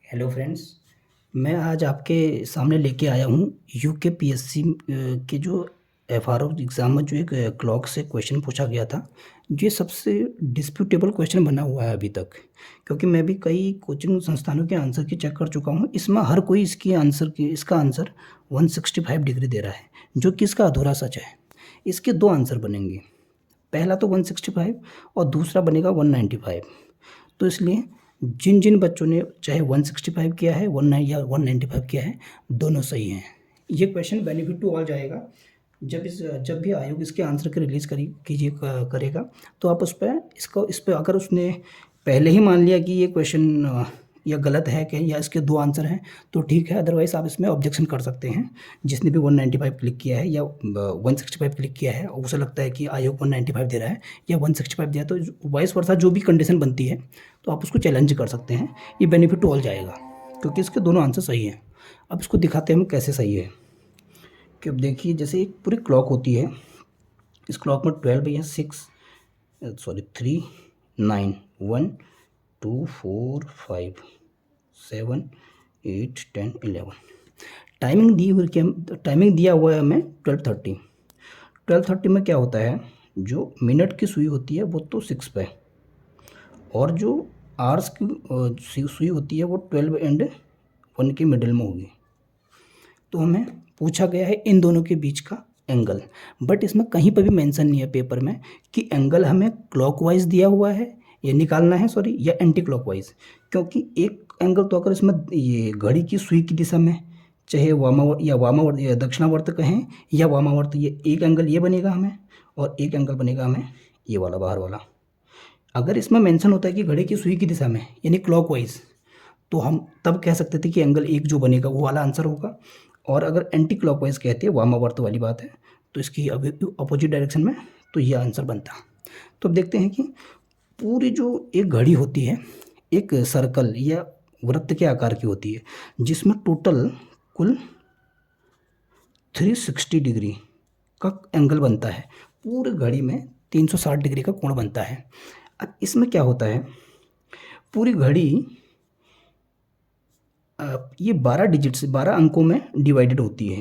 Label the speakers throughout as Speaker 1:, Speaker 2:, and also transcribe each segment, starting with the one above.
Speaker 1: Hello friends. मैं आज आपके सामने लेके आया हूँ यूकेपीएससी के जो एफआरओ एग्ज़ाम में जो एक क्लॉक से क्वेश्चन पूछा गया था। ये सबसे डिस्प्यूटेबल क्वेश्चन बना हुआ है अभी तक, क्योंकि मैं भी कई कोचिंग संस्थानों के आंसर की चेक कर चुका हूँ। इसमें हर कोई इसका आंसर 165 डिग्री दे रहा है, जो कि इसका अधूरा सच है। इसके दो आंसर बनेंगे, पहला तो 165 और दूसरा बनेगा 195। तो इसलिए जिन जिन बच्चों ने चाहे 165 किया है 19 या 195 किया है, दोनों सही हैं। ये क्वेश्चन बेनिफिट टू ऑल जाएगा। जब भी आयोग इसके आंसर के रिलीज़ करेगा, तो आप इस पर अगर उसने पहले ही मान लिया कि ये क्वेश्चन या गलत है कि या इसके दो आंसर हैं, तो ठीक है। अदरवाइज़ आप इसमें ऑब्जेक्शन कर सकते हैं। जिसने भी 195 क्लिक किया है या 165 क्लिक किया है और उसे लगता है कि आयोग 195 दे रहा है या 165 दिया, तो वाइस वर्सा जो भी कंडीशन बनती है, तो आप उसको चैलेंज कर सकते हैं। ये बेनिफिट टू ऑल जाएगा, क्योंकि इसके दोनों आंसर सही हैं। अब इसको दिखाते हैं हम कैसे सही है। कि अब देखिए, जैसे एक पूरी क्लॉक होती है, इस क्लॉक में 12 या 3 9 1 2 4 5 7 8 10 11 टाइमिंग दिया हुआ है हमें 12:30 में क्या होता है, जो मिनट की सुई होती है वो तो 6 पे, और जो आवर्स की सुई होती है वो 12 एंड 1 के मिडिल में होगी। तो हमें पूछा गया है इन दोनों के बीच का एंगल, बट इसमें कहीं पर भी मेंशन नहीं है पेपर में कि एंगल हमें क्लॉकवाइज दिया हुआ है या निकालना है, सॉरी, या एंटी क्लॉकवाइज। क्योंकि एक एंगल तो अगर इसमें ये घड़ी की सुई की दिशा में, चाहे वामावर्त या दक्षिणावर्त कहें या वामावर्त, ये एक एंगल ये बनेगा हमें, और एक एंगल बनेगा हमें ये वाला बाहर वाला। अगर इसमें मेंशन होता है कि घड़ी की सुई की दिशा में यानी क्लॉकवाइज, तो हम तब कह सकते थे कि एंगल एक जो बनेगा वो वाला आंसर होगा। और अगर एंटी क्लॉकवाइज कहते हैं, वामावर्त वाली बात है, तो इसकी अपोजिट डायरेक्शन में, तो ये आंसर बनता। तो अब देखते हैं कि पूरी जो एक घड़ी होती है, एक सर्कल या वृत्त के आकार की होती है, जिसमें टोटल कुल 360 डिग्री का एंगल बनता है। पूरे घड़ी में 360 डिग्री का कोण बनता है। अब इसमें क्या होता है, पूरी घड़ी ये 12 डिजिट से 12 अंकों में डिवाइडेड होती है।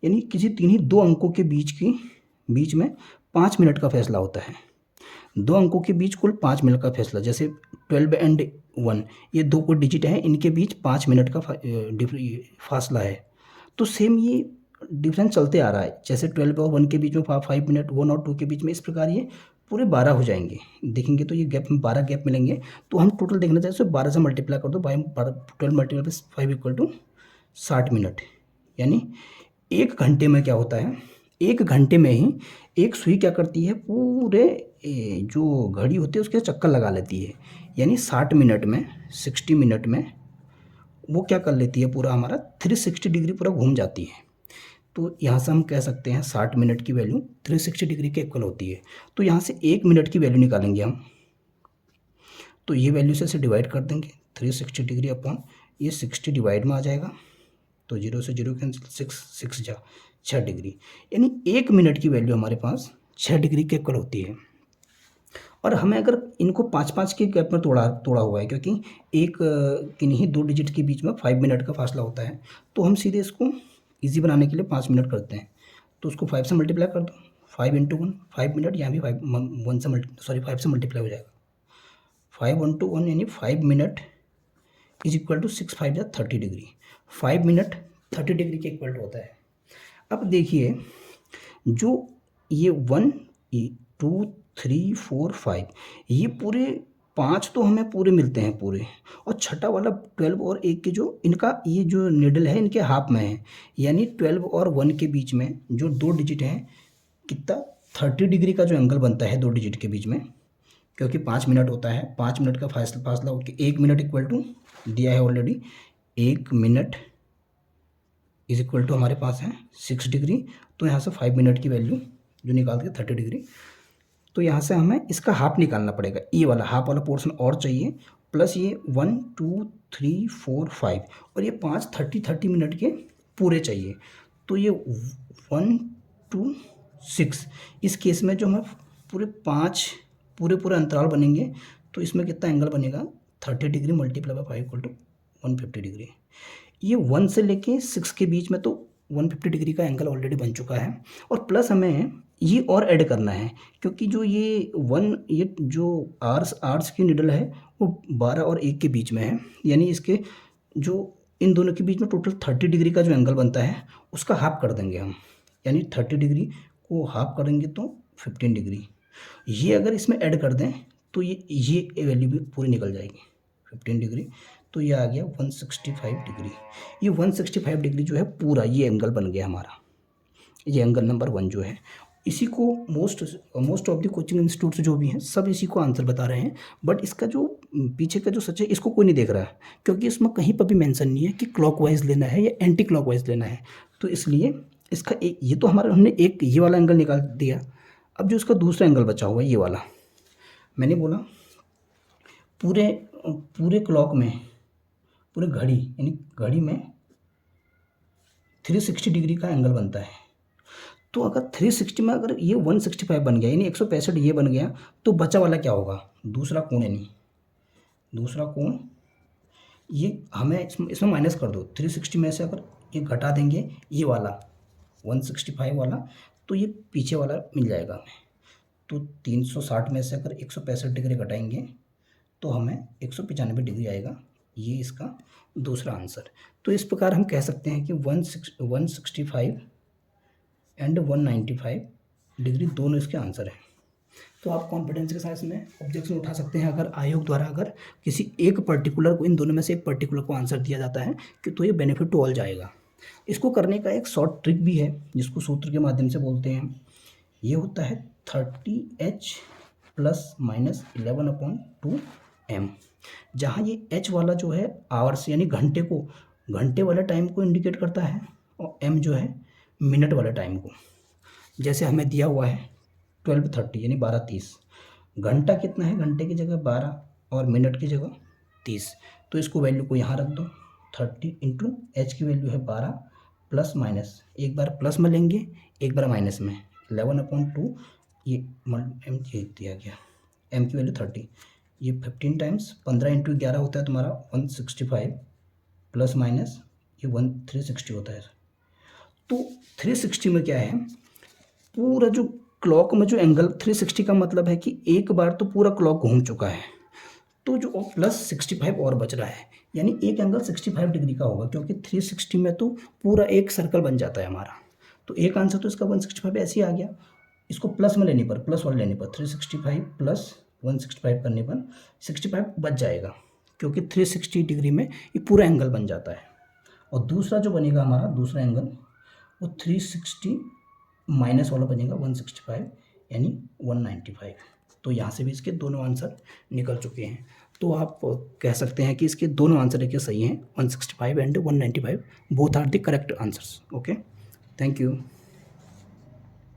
Speaker 1: यानी किसी ही दो अंकों के बीच में 5 मिनट का फैसला होता है। दो अंकों के बीच कुल 5 मिनट का फैसला, जैसे 12 एंड 1, ये दो को डिजिट हैं, इनके बीच 5 मिनट का फासला है। तो सेम ये डिफरेंस चलते आ रहा है, जैसे 12 और 1 के बीच में 5 मिनट, 1 और 2 के बीच में, इस प्रकार ये पूरे 12 हो जाएंगे। देखेंगे तो ये गैप में 12 गैप मिलेंगे। तो हम टोटल देखना चाहें तो 12 से मल्टीप्लाई कर दो, 12 मल्टीप्लाई 5 इक्वल टू 60 मिनट। यानी एक घंटे में क्या होता है, एक घंटे में ही एक सुई क्या करती है, पूरे जो घड़ी होती है उसके चक्कर लगा लेती है। यानी 60 मिनट में वो क्या कर लेती है, पूरा हमारा 360 डिग्री पूरा घूम जाती है। तो यहाँ से हम कह सकते हैं 60 मिनट की वैल्यू 360 डिग्री के इक्वल होती है। तो यहाँ से 1 मिनट की वैल्यू निकालेंगे हम, तो ये वैल्यू से डिवाइड कर देंगे 360 डिग्री अपॉन ये 60 डिवाइड में आ जाएगा, तो 0 से 0 कैंसिल, 6 जा 6 डिग्री। यानी 1 मिनट की वैल्यू हमारे पास 6 डिग्री के इक्वल होती है। और हमें अगर इनको 5-5 के गैप में तोड़ा हुआ है, क्योंकि एक किन्हीं दो डिजिट के बीच में 5 मिनट का फासला होता है, तो हम सीधे इसको इजी बनाने के लिए 5 मिनट करते हैं। तो उसको 5 से मल्टीप्लाई कर दो, 5 इंटू 1 5 मिनट, यहाँ भी 5 से मल्टीप्लाई हो जाएगा। 5 1 1 यानी 5 मिनट इज इक्वल टू 6 5 या 30 डिग्री। 5 मिनट 30 डिग्री के इक्वल होता है। अब देखिए, जो ये 1 2 3 4 5, ये पूरे 5 तो हमें पूरे मिलते हैं पूरे, और छठा वाला 12 और 1 के जो इनका ये जो निडल है इनके हाफ में है। यानी 12 और 1 के बीच में जो दो डिजिट हैं, कितना 30 डिग्री का जो एंगल बनता है दो डिजिट के बीच में, क्योंकि 5 मिनट होता है, 5 मिनट का फासला होकर 1 मिनट इक्वल टू दिया है already, 1 minute is equal to हमारे पास है 6 डिग्री। तो यहाँ से 5 मिनट की वैल्यू जो निकालते हैं 30 डिग्री, तो यहाँ से हमें इसका हाफ निकालना पड़ेगा, ये वाला हाफ वाला पोर्शन और चाहिए, प्लस ये 1 2 3 4 5, और ये 5 30 मिनट के पूरे चाहिए। तो ये 1 2 6, इस केस में जो हमें पूरे 5 पूरे अंतराल बनेंगे, तो इसमें कितना एंगल बनेगा, 30 degree multiply by 5 equal to 150 degree. ये 1 से लेके 6 के बीच में तो 150 डिग्री का एंगल ऑलरेडी बन चुका है, और प्लस हमें ये और ऐड करना है, क्योंकि जो ये जो आर्स की निडल है वो 12 और 1 के बीच में है, यानी इसके जो इन दोनों के बीच में टोटल 30 डिग्री का जो एंगल बनता है उसका हाफ कर देंगे हम, यानी 30 डिग्री को हाफ करेंगे तो 15 डिग्री। ये अगर इसमें ऐड कर दें तो ये वैल्यू भी पूरी निकल जाएगी 15 डिग्री, तो ये आ गया 165 डिग्री। ये 165 डिग्री जो है पूरा ये एंगल बन गया हमारा, ये एंगल नंबर 1 जो है। इसी को most of the coaching institutes जो भी हैं सब इसी को आंसर बता रहे हैं, बट इसका जो पीछे का जो सच है इसको कोई नहीं देख रहा है, क्योंकि इसमें कहीं पर भी मेंशन नहीं है कि क्लॉकवाइज लेना है या एंटी क्लॉकवाइज लेना है। तो इसलिए इसका एक ये तो हमारा हमने एक ये वाला एंगल निकाल दिया। अब जो इसका दूसरा एंगल बचा हुआ है ये वाला, मैंने बोला पूरे क्लॉक में, पूरे घड़ी यानी घड़ी में 360 डिग्री का एंगल बनता है। तो अगर 360 में अगर ये 165 बन गया यानी 165 ये बन गया, तो बचा वाला क्या होगा, दूसरा कोण, यानी दूसरा कोण ये हमें इसमें माइनस कर दो। 360 में से अगर ये घटा देंगे ये वाला 165 वाला, तो ये पीछे वाला मिल जाएगा हमें। तो 360 में से अगर 165 डिग्री घटाएंगे तो हमें 195 डिग्री आएगा, ये इसका दूसरा आंसर। तो इस प्रकार हम कह सकते हैं कि 165 एंड 195 डिग्री दोनों इसके आंसर हैं। तो आप कॉन्फिडेंस के साथ इसमें ऑब्जेक्शन उठा सकते हैं अगर आयोग द्वारा अगर किसी एक पर्टिकुलर को, इन दोनों में से एक पर्टिकुलर को आंसर दिया जाता है कि तो ये बेनिफिट टू ऑल जाएगा। इसको करने का एक शॉर्ट ट्रिक भी है जिसको सूत्र के माध्यम से बोलते हैं। ये होता है 30h प्लस माइनस 11/2m, जहाँ ये h वाला जो है आवर्स यानी घंटे वाले टाइम को इंडिकेट करता है, और m जो है मिनट वाले टाइम को। जैसे हमें दिया हुआ है 12:30 यानी 12:30, घंटा कितना है, घंटे की जगह 12 और मिनट की जगह 30, तो इसको वैल्यू को यहाँ रख दो। 30 इंटू एच की वैल्यू है 12 प्लस माइनस, एक बार प्लस में लेंगे एक बार माइनस में, 11/2 ये एम दिया गया, एम की वैल्यू 30, ये 15 टाइम्स 15 इंटू 11 होता है तुम्हारा 165 प्लस माइनस ये 360 होता है। तो 360 में क्या है, पूरा जो क्लॉक में जो एंगल 360 का मतलब है कि एक बार तो पूरा क्लॉक घूम चुका है, तो जो प्लस 65 और बच रहा है, यानी एक एंगल 65 डिग्री का होगा, क्योंकि 360 में तो पूरा एक सर्कल बन जाता है हमारा। तो एक आंसर तो इसका 165 ऐसे ही आ गया। इसको प्लस में लेने पर, प्लस वाले लेने पर 365 प्लस 165 करने पर 65 बच जाएगा, क्योंकि 360 डिग्री में ये पूरा एंगल बन जाता है। और दूसरा जो बनेगा हमारा दूसरा एंगल वो 360 माइनस वाला बनेगा 165 यानी 195। तो यहाँ से भी इसके दोनों आंसर निकल चुके हैं। तो आप कह सकते हैं कि इसके दोनों आंसर एक सही हैं, 165 and 195 both are the correct answers. Okay, thank you.